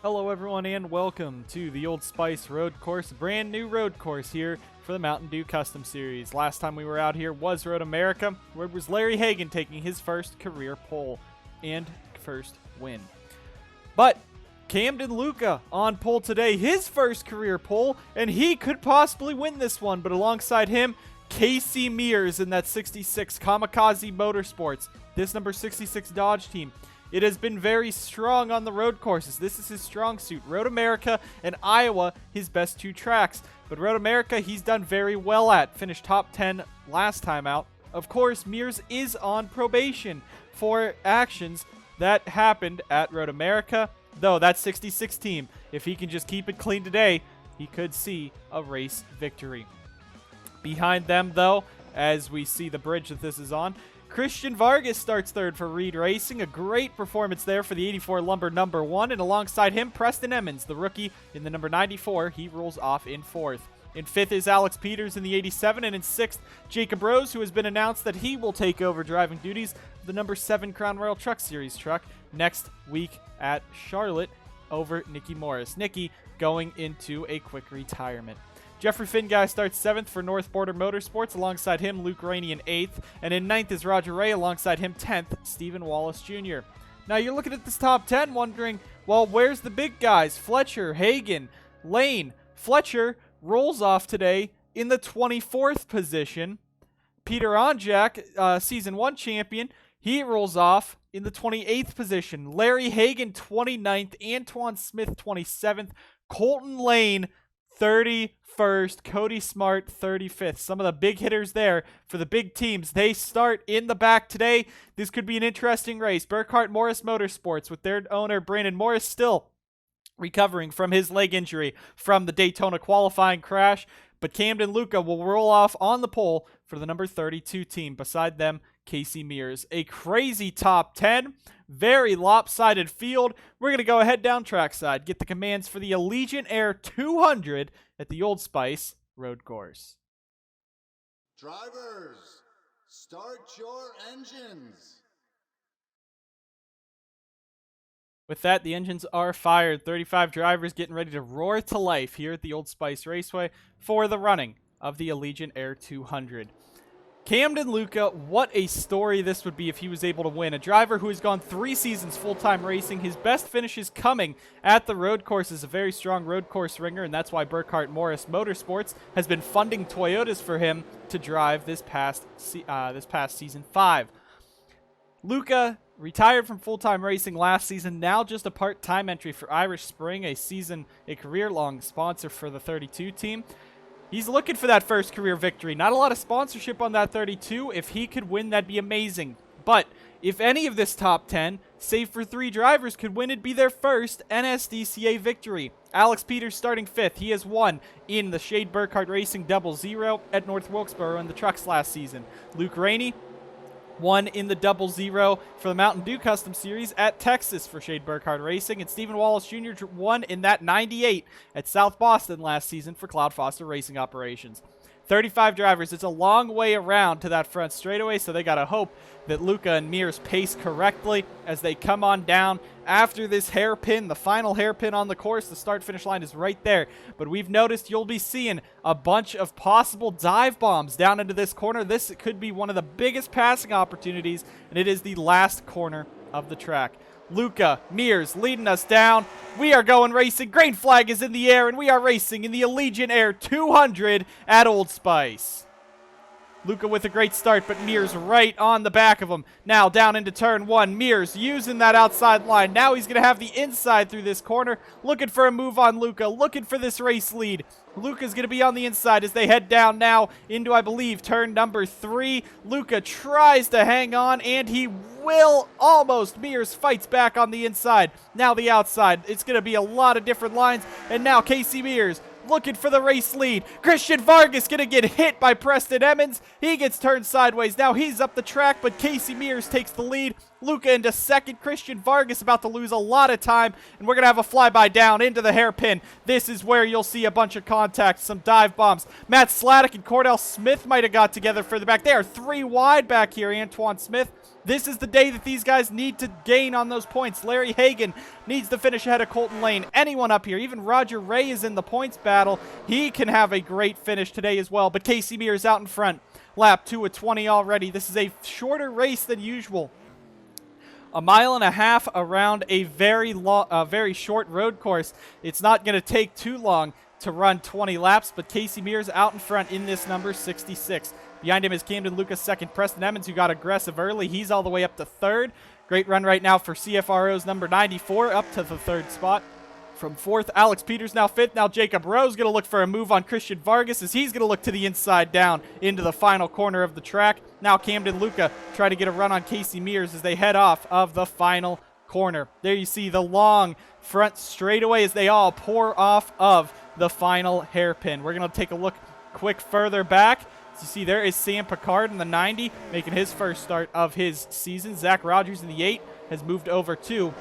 Hello everyone and welcome to the Old Spice road course, brand new road course here for the Mountain Dew Custom Series. Last time we were out here was Road America, where it was Larry Hagan taking his first career pole and first win. But Camden Luca on pole today, his first career pole, and he could possibly win this one, but alongside him, Casey Mears in that 66 Kamikaze Motorsports, this number 66 Dodge team. It has been very strong on the road courses. This is his strong suit. Road America and Iowa, his best two tracks. But Road America, he's done very well at. Finished top 10 last time out. Of course, Mears is on probation for actions that happened at Road America. Though, that 66 team, if he can just keep it clean today, he could see a race victory. Behind them, though, as we see the bridge that this is on, Christian Vargas starts third for Reed Racing. A great performance there for the 84 Lumber number 1. And alongside him, Preston Emmons, the rookie in the number 94. He rolls off in 4th. In 5th is Alex Peters in the 87. And in 6th, Jacob Rose, who has been announced that he will take over driving duties of the number 7 Crown Royal Truck Series truck next week at Charlotte over Nicky Morris. Nicky going into a quick retirement. Jeffrey Finguy starts 7th for North Border Motorsports. Alongside him, Luke Rainey in 8th. And in 9th is Roger Ray. Alongside him, 10th, Stephen Wallace Jr. Now, you're looking at this top 10 wondering, well, where's the big guys? Fletcher, Hagan, Layne. Fletcher rolls off today in the 24th position. Peter Onjak, Season 1 champion, he rolls off in the 28th position. Larry Hagan, 29th. Antoine Smith, 27th. Colton Layne, 31st, Cody Smart 35th. Some of the big hitters there for the big teams. They start in the back today. This could be an interesting race. Burkhart Morris Motorsports with their owner Brandon Morris still recovering from his leg injury from the Daytona qualifying crash. But Camden Luca will roll off on the pole for the number 32 team. Beside them, Casey Mears. A crazy top 10. Very lopsided field. We're going to go ahead down trackside, get the commands for the Allegiant Air 200 at the Old Spice road course. Drivers, start your engines. With that, the engines are fired. 35 drivers getting ready to roar to life here at the Old Spice Raceway for the running of the Allegiant Air 200. Camden Luca, what a story this would be if he was able to win. A driver who has gone 3 seasons full-time racing. His best finishes coming at the road course. Is a very strong road course ringer, and that's why Burkhart Morris Motorsports has been funding Toyotas for him to drive this past Season 5. Luca retired from full-time racing last season, now just a part-time entry for Irish Spring, a career-long sponsor for the 32 team. He's looking for that first career victory. Not a lot of sponsorship on that 32. If he could win, that'd be amazing. But if any of this top 10, save for 3 drivers, could win, it'd be their first NSDCA victory. Alex Peters starting 5th. He has won in the Shade Burkhart Racing 00 at North Wilkesboro in the trucks last season. Luke Rainey won in the 00 for the Mountain Dew Custom Series at Texas for Shade Burkhart Racing. And Stephen Wallace Jr. won in that 98 at South Boston last season for Cloud Foster Racing Operations. 35 drivers. It's a long way around to that front straightaway, so they got to hope that Luca and Mears pace correctly as they come on down after this hairpin, the final hairpin on the course. The start-finish line is right there, but we've noticed you'll be seeing a bunch of possible dive bombs down into this corner. This could be one of the biggest passing opportunities, and it is the last corner of the track. Luca, Mears leading us down. We are going racing. Green flag is in the air, and we are racing in the Allegiant Air 200 at Old Spice. Luca with a great start, but Mears right on the back of him. Now down into turn 1. Mears using that outside line. Now he's going to have the inside through this corner. Looking for a move on Luca. Looking for this race lead. Luca's going to be on the inside as they head down now into, I believe, turn number 3. Luca tries to hang on, and he will almost. Mears fights back on the inside. Now the outside. It's going to be a lot of different lines. And now Casey Mears looking for the race lead. Christian Vargas going to get hit by Preston Emmons. He gets turned sideways. Now he's up the track, but Casey Mears takes the lead. Luca into second. Christian Vargas about to lose a lot of time, and we're going to have a flyby down into the hairpin. This is where you'll see a bunch of contact, some dive bombs. Matt Sladek and Cordell Smith might have got together for the back. They are 3 wide back here, Antoine Smith. This is the day that these guys need to gain on those points. Larry Hagan needs to finish ahead of Colton Layne. Anyone up here, even Roger Ray is in the points battle. He can have a great finish today as well, but Casey Mears out in front. Lap 2 at 20 already. This is a shorter race than usual. A mile and a half around a very short road course. It's not going to take too long to run 20 laps, but Casey Mears out in front in this number 66. Behind him is Camden Lucas second. Preston Emmons, who got aggressive early. He's all the way up to third. Great run right now for CFRO's number 94 up to the third spot. From fourth, Alex Peters now fifth. Now Jacob Rowe's going to look for a move on Christian Vargas as he's going to look to the inside down into the final corner of the track. Now Camden Luca try to get a run on Casey Mears as they head off of the final corner. There you see the long front straightaway as they all pour off of the final hairpin. We're going to take a look quick further back. As you see, there is Sam Picard in the 90 making his first start of his season. Zach Rogers in the 8 has moved over to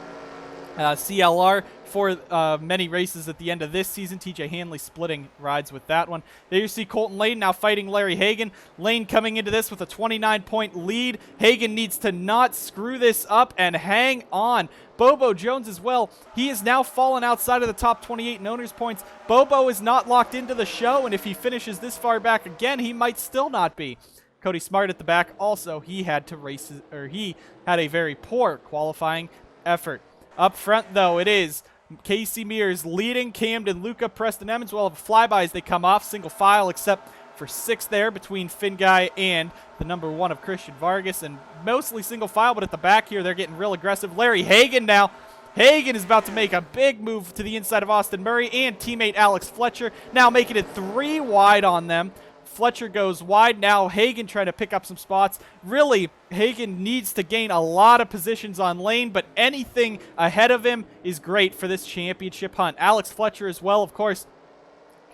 CLR for many races at the end of this season. TJ Hanley splitting rides with that one. There you see Colton Layne now fighting Larry Hagan. Layne coming into this with a 29-point lead. Hagan needs to not screw this up and hang on. Bobo Jones as well. He is now fallen outside of the top 28 in owners points. Bobo is not locked into the show, and if he finishes this far back again, he might still not be. Cody Smart at the back also, he had a very poor qualifying effort. Up front, though, it is Casey Mears leading. Camden Luca, Preston Emmons will have a flyby as they come off single file, except for 6 there between Finn Guy and the number 1 of Christian Vargas, and mostly single file, but at the back here, they're getting real aggressive. Larry Hagan now. Hagan is about to make a big move to the inside of Austin Murray and teammate Alex Fletcher, now making it 3 wide on them. Fletcher goes wide. Now Hagan trying to pick up some spots. Really, Hagan needs to gain a lot of positions on Layne, but anything ahead of him is great for this championship hunt. Alex Fletcher as well, of course.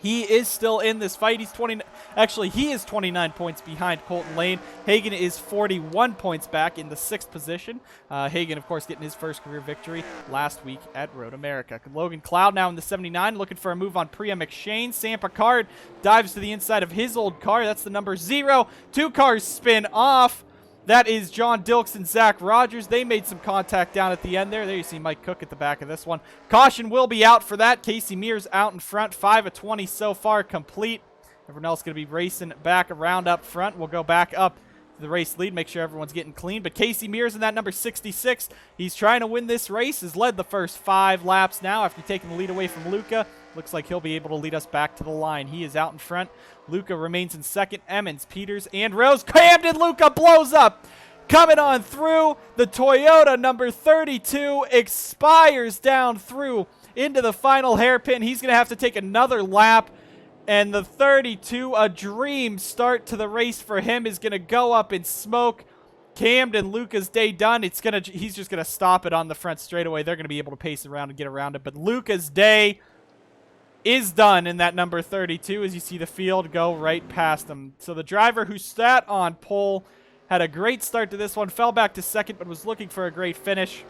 He is still in this fight. He is 29 points behind Colton Layne. Hagan is 41 points back in the 6th position. Hagan, of course, getting his first career victory last week at Road America. Logan Cloud now in the 79, looking for a move on Priya McShane. Sam Picard dives to the inside of his old car. That's the number 0. 2 cars spin off. That is John Dilks and Zach Rogers. They made some contact down at the end there. There you see Mike Cook at the back of this one. Caution will be out for that. Casey Mears out in front. 5 of 20 so far complete. Everyone else going to be racing back around up front. We'll go back up to the race lead, make sure everyone's getting clean. But Casey Mears in that number 66, he's trying to win this race. Has led the first 5 laps now after taking the lead away from Luca. Looks like he'll be able to lead us back to the line. He is out in front. Luca remains in second. Emmons, Peters, and Rose. Camden Luca blows up. Coming on through. The Toyota number 32 expires down through into the final hairpin. He's going to have to take another lap. And the 32, a dream start to the race for him, is going to go up in smoke. Camden Luca's day done. He's just going to stop it on the front straightaway. They're going to be able to pace around and get around it. But Luca's day is done in that number 32 as you see the field go right past him. So the driver who sat on pole had a great start to this one, fell back to second, but was looking for a great finish.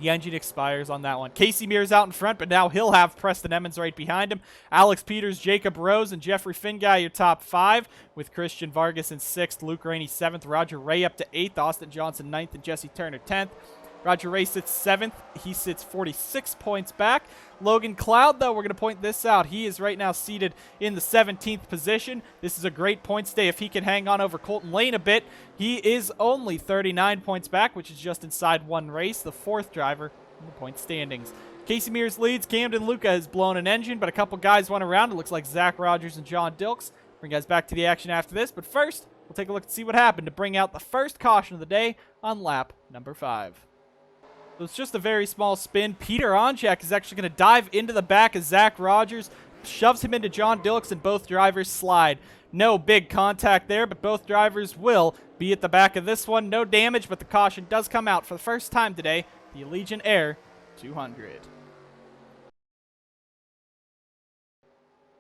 The engine expires on that one. Casey Mears out in front, but now he'll have Preston Emmons right behind him. Alex Peters, Jacob Rose, and Jeffrey Finguy, your top 5, with Christian Vargas in 6th, Luke Rainey 7th, Roger Ray up to 8th, Austin Johnson 9th, and Jesse Turner 10th. Roger Ray sits 7th. He sits 46 points back. Logan Cloud, though, we're going to point this out. He is right now seated in the 17th position. This is a great points day if he can hang on over Colton Layne a bit. He is only 39 points back, which is just inside 1 race, the 4th driver in the point standings. Casey Mears leads. Camden Luca has blown an engine, but a couple guys went around. It looks like Zach Rogers and John Dilks. Bring guys back to the action after this, but first, we'll take a look and see what happened to bring out the first caution of the day on lap number 5. So it's just a very small spin. Peter Onjak is actually going to dive into the back of Zach Rogers, shoves him into John Dilks, and both drivers slide. No big contact there, but both drivers will be at the back of this one. No damage, but the caution does come out for the first time today. The Allegiant Air 200.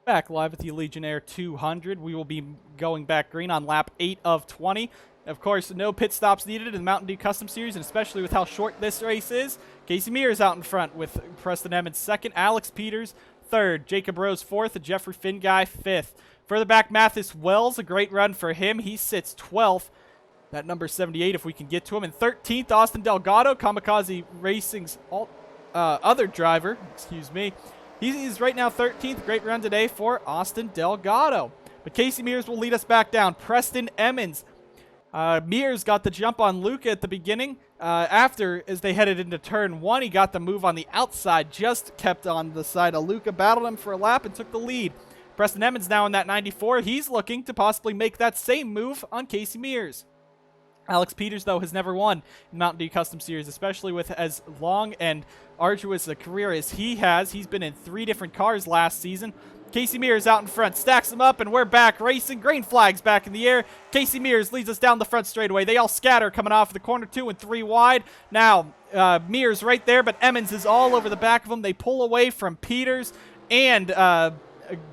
Back live at the Allegiant Air 200. We will be going back green on lap 8 of 20. Of course, no pit stops needed in the Mountain Dew Custom Series, and especially with how short this race is. Casey Mears out in front with Preston Emmons second, Alex Peters third, Jacob Rose fourth, and Jeffrey Finguy fifth. Further back, Mathis Wells, a great run for him. He sits 12th. That number 78, if we can get to him. And 13th, Austin Delgado, Kamikaze Racing's other driver. Excuse me. He is right now 13th. Great run today for Austin Delgado. But Casey Mears will lead us back down. Preston Emmons. Mears got the jump on Luca at the beginning. As they headed into turn 1, he got the move on the outside. Just kept on the side of Luca. Battled him for a lap and took the lead. Preston Emmons now in that 94. He's looking to possibly make that same move on Casey Mears. Alex Peters, though, has never won in Mountain Dew Custom Series, especially with as long and arduous a career as he has. He's been in 3 different cars last season. Casey Mears out in front, stacks them up, and we're back racing. Green flags back in the air. Casey Mears leads us down the front straightaway. They all scatter coming off the corner 2 and 3 wide. Now, Mears right there, but Emmons is all over the back of them. They pull away from Peters and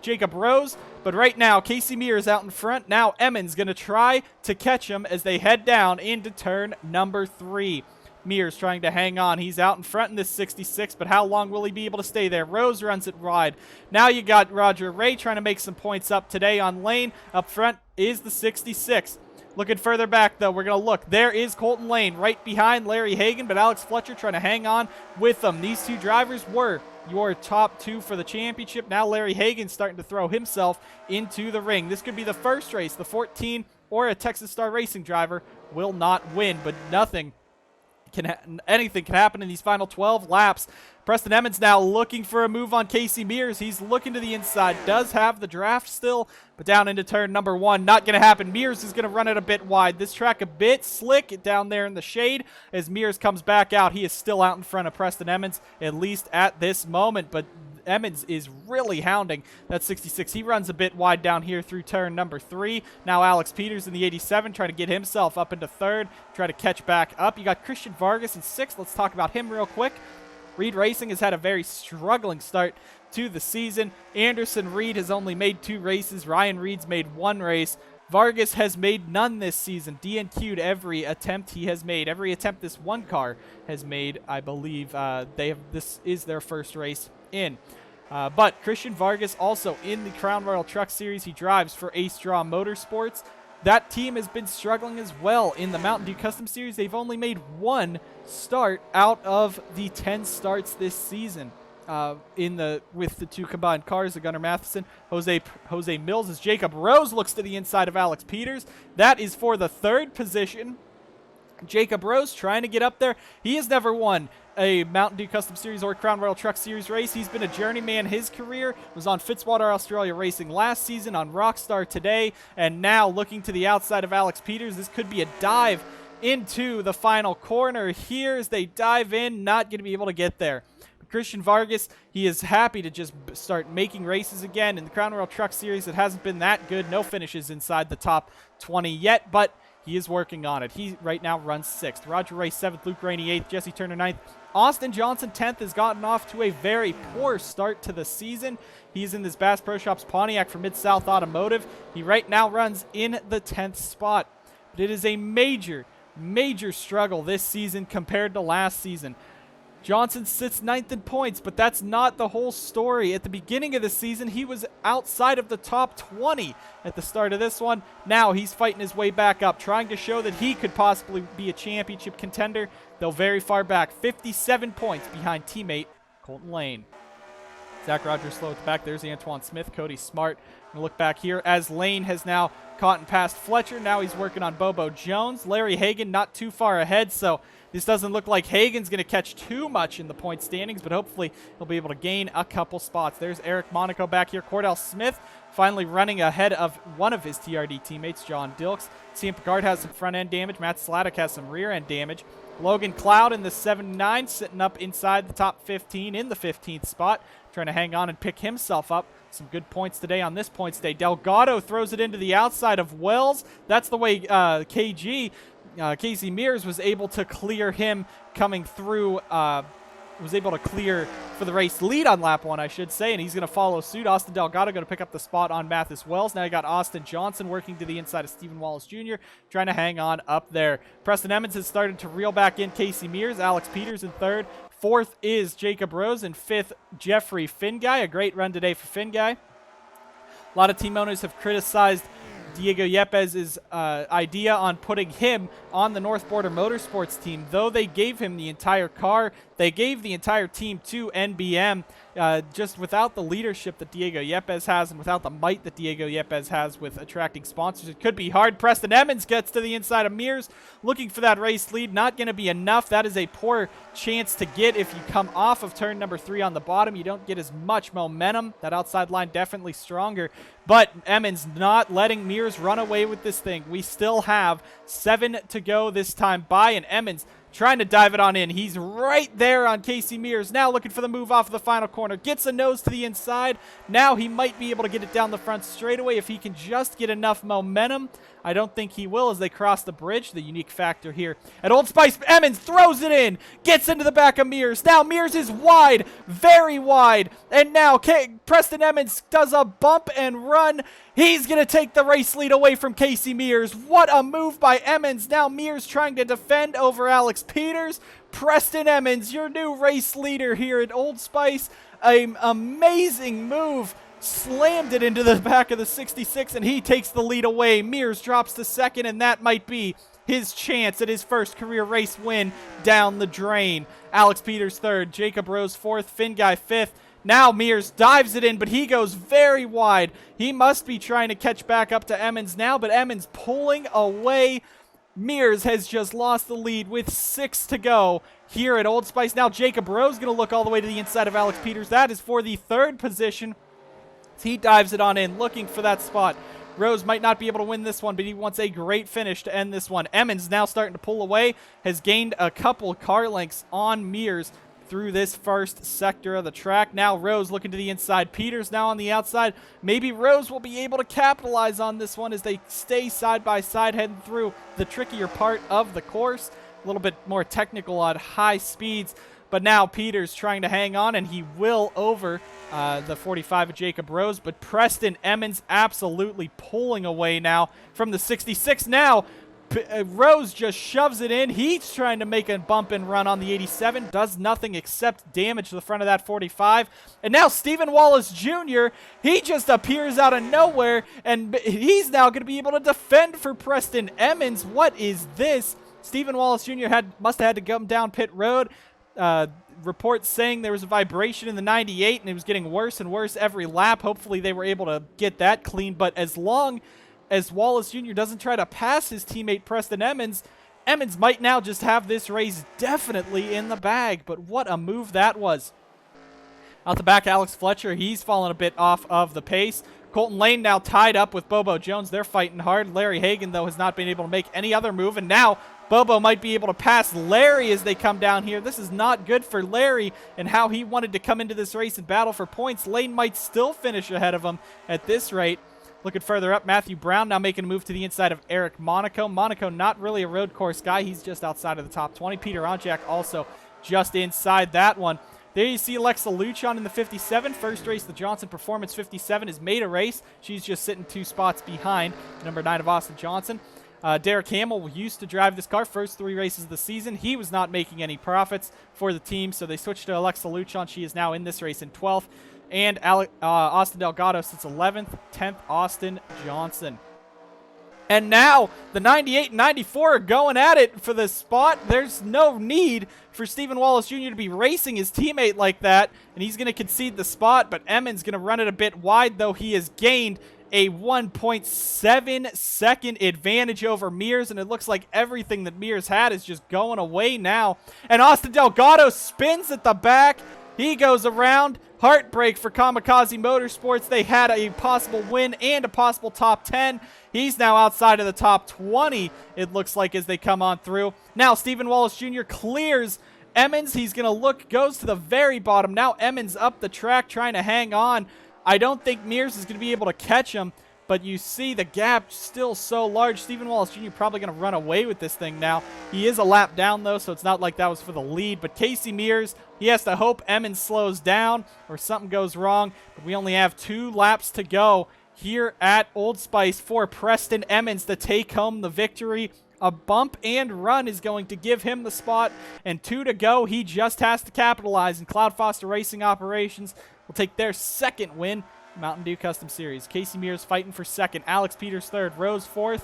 Jacob Rose. But right now, Casey Mears out in front. Now Emmons going to try to catch him as they head down into turn number 3. Mears trying to hang on. He's out in front in this 66, but how long will he be able to stay there? Rose runs it wide. Now you got Roger Ray trying to make some points up today on Layne. Up front is the 66. Looking further back, though, we're going to look. There is Colton Layne right behind Larry Hagan, but Alex Fletcher trying to hang on with them. These 2 drivers were your top 2 for the championship. Now Larry Hagan's starting to throw himself into the ring. This could be the first race. The 14 or a Texas Star Racing driver will not win, but anything can happen in these final 12 laps. Preston Emmons now looking for a move on Casey Mears. He's looking to the inside. Does have the draft still, but down into turn number 1. Not going to happen. Mears is going to run it a bit wide. This track a bit slick down there in the shade. As Mears comes back out, he is still out in front of Preston Emmons, at least at this moment. But Emmons is really hounding that 66. He runs a bit wide down here through turn number 3. Now Alex Peters in the 87 trying to get himself up into 3rd. Try to catch back up. You got Christian Vargas in 6th. Let's talk about him real quick. Reed Racing has had a very struggling start to the season. Anderson Reed has only made 2 races. Ryan Reed's made 1 race. Vargas has made none this season. DNQ'd every attempt he has made. Every attempt this one car has made, I believe. This is their first race in. But Christian Vargas also in the Crown Royal Truck Series. He drives for Ace Draw Motorsports. That team has been struggling as well in the Mountain Dew Custom Series. They've only made 1 start out of the 10 starts this season. With the 2 combined cars, the Gunnar Matheson, Jose Mills, as Jacob Rose looks to the inside of Alex Peters. That is for the 3rd position. Jacob Rose trying to get up there. He has never won a Mountain Dew Custom Series or Crown Royal Truck Series race. He's been a journeyman his career. Was on Fitzwater Australia Racing last season, on Rockstar today, and now looking to the outside of Alex Peters. This could be a dive into the final corner here as they dive in. Not going to be able to get there. Christian Vargas, he is happy to just start making races again. In the Crown Royal Truck Series, it hasn't been that good. No finishes inside the top 20 yet, but he is working on it. He right now runs 6th. Roger Ray 7th, Luke Rainey 8th, Jesse Turner 9th. Austin Johnson 10th has gotten off to a very poor start to the season. He's in this Bass Pro Shops Pontiac for Mid-South Automotive. He right now runs in the 10th spot. But it is a major struggle this season compared to last season. Johnson sits 9th in points, but that's not the whole story. At the beginning of the season, he was outside of the top 20 at the start of this one. Now he's fighting his way back up, trying to show that he could possibly be a championship contender, though very far back. 57 points behind teammate Colton Layne. Zach Rogers slow at the back. There's Antoine Smith, Cody Smart. We'll look back here as Layne has now caught and passed Fletcher. Now he's working on Bobo Jones. Larry Hagan not too far ahead, so this doesn't look like Hagan's going to catch too much in the point standings, but hopefully he'll be able to gain a couple spots. There's Eric Monaco back here. Cordell Smith finally running ahead of one of his TRD teammates, John Dilks. CM Picard has some front-end damage. Matt Sladek has some rear-end damage. Logan Cloud in the 79 sitting up inside the top 15 in the 15th spot, trying to hang on and pick himself up. Some good points today on this points day. Delgado throws it into the outside of Wells. That's the way Casey Mears was able to clear him coming through was able to clear for the race lead on lap 1, I should say, and he's going to follow suit. Austin Delgado going to pick up the spot on Mathis Wells. Now you got Austin Johnson working to the inside of Stephen Wallace Jr., trying to hang on up there. Preston Emmons has started to reel back in Casey Mears. Alex Peters in third. Fourth is Jacob Rose, and fifth, Jeffrey Finguy. A great run today for Finguy. A lot of team owners have criticized Diego Yepes's idea on putting him on the North Border Motorsports team. Though they gave him the entire car, they gave the entire team to NBM. Just without the leadership that Diego Yepes has and without the might that Diego Yepes has with attracting sponsors, it could be hard. Preston Emmons gets to the inside of Mears, looking for that race lead. Not going to be enough. That is a poor chance to get if you come off of turn number 3 on the bottom. You don't get as much momentum. That outside line definitely stronger. But Emmons not letting Mears run away with this thing. We still have 7 to go this time by, and Emmons trying to dive it on in. He's right there on Casey Mears. Now looking for the move off of the final corner. Gets a nose to the inside. Now he might be able to get it down the front straightaway if he can just get enough momentum. I don't think he will as they cross the bridge. The unique factor here at Old Spice. Emmons throws it in. Gets into the back of Mears. Now Mears is wide. Very wide. And now Preston Emmons does a bump and run. He's going to take the race lead away from Casey Mears. What a move by Emmons. Now Mears trying to defend over Alex Peters. Preston Emmons, your new race leader here at Old Spice. An amazing move. Slammed it into the back of the 66, and he takes the lead away. Mears drops to second, and that might be his chance at his first career race win down the drain. Alex Peters third, Jacob Rose fourth, Finguy fifth. Now Mears dives it in, but he goes very wide. He must be trying to catch back up to Emmons now, but Emmons pulling away. Mears has just lost the lead with 6 to go here at Old Spice. Now Jacob Rose going to look all the way to the inside of Alex Peters. That is for the third position. He dives it on in, looking for that spot. Rose might not be able to win this one, but he wants a great finish to end this one. Emmons now starting to pull away, has gained a couple car lengths on Mears through this first sector of the track. Now Rose looking to the inside. Peters now on the outside. Maybe Rose will be able to capitalize on this one as they stay side by side heading through the trickier part of the course. A little bit more technical on high speeds. But now Peters trying to hang on, and he will over the 45 of Jacob Rose. But Preston Emmons absolutely pulling away now from the 66. Now Rose just shoves it in. He's trying to make a bump and run on the 87. Does nothing except damage to the front of that 45. And now Stephen Wallace Jr., he just appears out of nowhere, and he's now going to be able to defend for Preston Emmons. What is this? Stephen Wallace Jr. must have had to come down pit road. Reports saying there was a vibration in the 98 and it was getting worse and worse every lap. Hopefully they were able to get that clean, but as long as Wallace Jr. doesn't try to pass his teammate Preston Emmons, Emmons might now just have this race definitely in the bag. But what a move that was. Out the back, Alex Fletcher, he's fallen a bit off of the pace. Colton Layne now tied up with Bobo Jones. They're fighting hard. Larry Hagan, though, has not been able to make any other move, and now Bobo might be able to pass Larry as they come down here. This is not good for Larry and how he wanted to come into this race and battle for points. Layne might still finish ahead of him at this rate. Looking further up, Matthew Brown now making a move to the inside of Eric Monaco. Monaco not really a road course guy. He's just outside of the top 20. Peter Onjak also just inside that one. There you see Alexa Luchon in the 57. First race, the Johnson Performance 57 has made a race. She's just sitting 2 spots behind number 9 of Austin Johnson. Derek Hamill used to drive this car first 3 races of the season. He was not making any profits for the team, so they switched to Alexa Luchon. She is now in this race in 12th. And Austin Delgado sits 11th, 10th Austin Johnson. And now the 98 and 94 are going at it for the spot. There's no need for Stephen Wallace Jr. to be racing his teammate like that, and he's going to concede the spot, but Emmons going to run it a bit wide, though he has gained a 1.7 second advantage over Mears, and it looks like everything that Mears had is just going away now. And Austin Delgado spins at the back. He goes around. Heartbreak for Kamikaze Motorsports. They had a possible win and a possible top 10. He's now outside of the top 20, it looks like, as they come on through. Now Stephen Wallace Jr. clears Emmons. He's going to look, goes to the very bottom. Now Emmons up the track trying to hang on. I don't think Mears is going to be able to catch him, but you see the gap still so large. Stephen Wallace Jr. probably going to run away with this thing now. He is a lap down, though, so it's not like that was for the lead. But Casey Mears, he has to hope Emmons slows down or something goes wrong. But we only have 2 laps to go here at Old Spice for Preston Emmons to take home the victory. A bump and run is going to give him the spot, and 2 to go. He just has to capitalize, and Cloud Foster Racing Operations will take their 2nd win. Mountain Dew Custom Series. Casey Mears fighting for 2nd. Alex Peters 3rd. Rose 4th.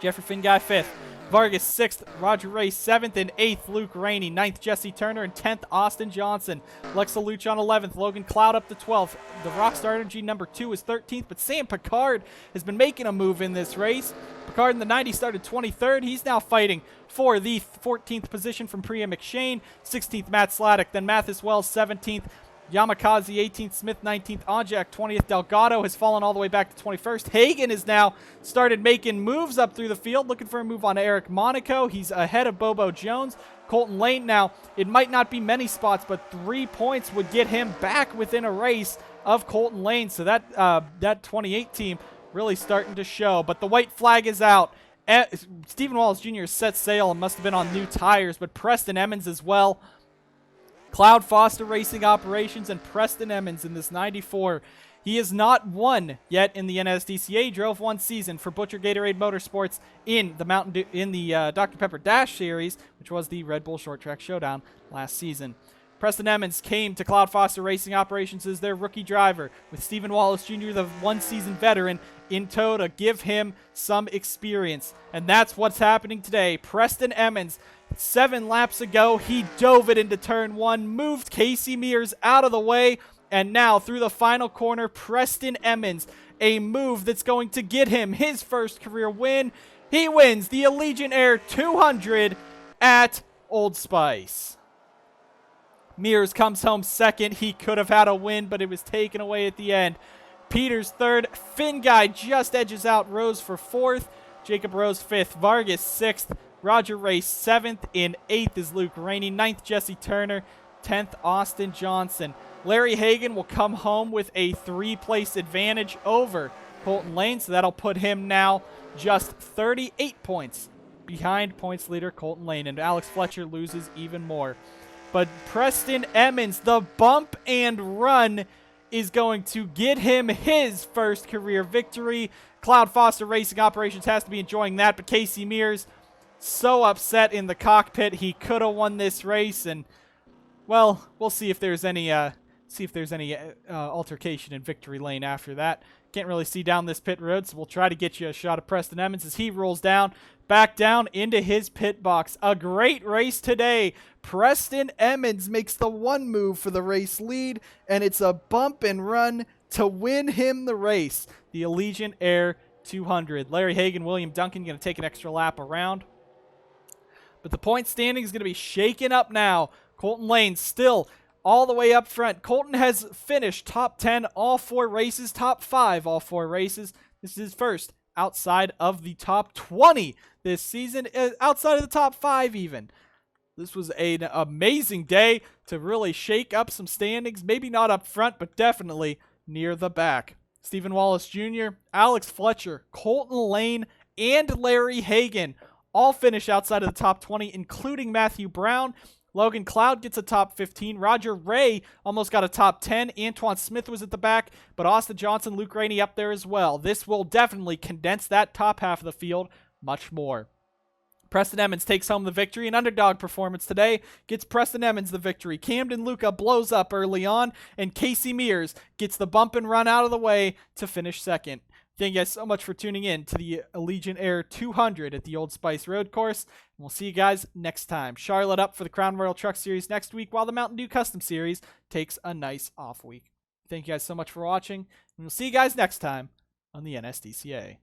Jeffrey Finguy 5th. Vargas 6th. Roger Ray 7th and 8th. Luke Rainey 9th. Jesse Turner and 10th. Austin Johnson. Lexa Luch on 11th. Logan Cloud up to 12th. The Rockstar Energy number 2 is 13th, but Sam Picard has been making a move in this race. Picard in the 90 started 23rd. He's now fighting for the 14th position from Priya McShane. 16th, Matt Sladek. Then Mathis Wells 17th. Yamakaze 18th, Smith 19th, Onjak 20th, Delgado has fallen all the way back to 21st. Hagen has now started making moves up through the field, looking for a move on Eric Monaco. He's ahead of Bobo Jones. Colton Layne now, it might not be many spots, but 3 points would get him back within a race of Colton Layne. So that 28 team really starting to show. But the white flag is out. Stephen Wallace Jr. set sail and must have been on new tires, but Preston Emmons as well. Cloud Foster Racing Operations and Preston Emmons in this 94. He has not won yet in the NSDCA. Drove 1 season for Butcher Gatorade Motorsports in the Dr. Pepper Dash Series, which was the Red Bull Short Track Showdown last season. Preston Emmons came to Cloud Foster Racing Operations as their rookie driver, with Stephen Wallace Jr., the 1-season veteran, in tow to give him some experience. And that's what's happening today. Preston Emmons, 7 laps ago, he dove it into turn 1, moved Casey Mears out of the way, and now through the final corner, Preston Emmons, a move that's going to get him his first career win. He wins the Allegiant Air 200 at Old Spice. Mears comes home 2nd. He could have had a win, but it was taken away at the end. Peters 3rd. Finguy just edges out Rose for 4th. Jacob Rose 5th. Vargas 6th. Roger Ray 7th. In 8th is Luke Rainey. 9th, Jesse Turner. 10th, Austin Johnson. Larry Hagen will come home with a 3-place advantage over Colton Layne, so that'll put him now just 38 points behind points leader Colton Layne, and Alex Fletcher loses even more. But Preston Emmons, the bump and run is going to get him his first career victory. Cloud Foster Racing Operations has to be enjoying that, but Casey Mears, so upset in the cockpit. He could have won this race, and, well, we'll see if there's any altercation in victory lane after that. Can't really see down this pit road, so we'll try to get you a shot of Preston Emmons as he rolls down, back down into his pit box. A great race today. Preston Emmons makes the 1 move for the race lead, and it's a bump and run to win him the race. The Allegiant Air 200. Larry Hagen, William Duncan going to take an extra lap around. But the point standing is going to be shaken up now. Colton Layne still all the way up front. Colton has finished top 10 all 4 races, top 5 all 4 races. This is his first outside of the top 20 this season, outside of the top 5 even. This was an amazing day to really shake up some standings, maybe not up front, but definitely near the back. Stephen Wallace Jr., Alex Fletcher, Colton Layne, and Larry Hagen all finish outside of the top 20, including Matthew Brown. Logan Cloud gets a top 15. Roger Ray almost got a top 10. Antoine Smith was at the back, but Austin Johnson, Luke Rainey up there as well. This will definitely condense that top half of the field much more. Preston Emmons takes home the victory. An underdog performance today gets Preston Emmons the victory. Camden Luca blows up early on, and Casey Mears gets the bump and run out of the way to finish 2nd. Thank you guys so much for tuning in to the Allegiant Air 200 at the Old Spice Road Course. We'll see you guys next time. Charlotte up for the Crown Royal Truck Series next week, while the Mountain Dew Custom Series takes a nice off week. Thank you guys so much for watching, and we'll see you guys next time on the NSDCA.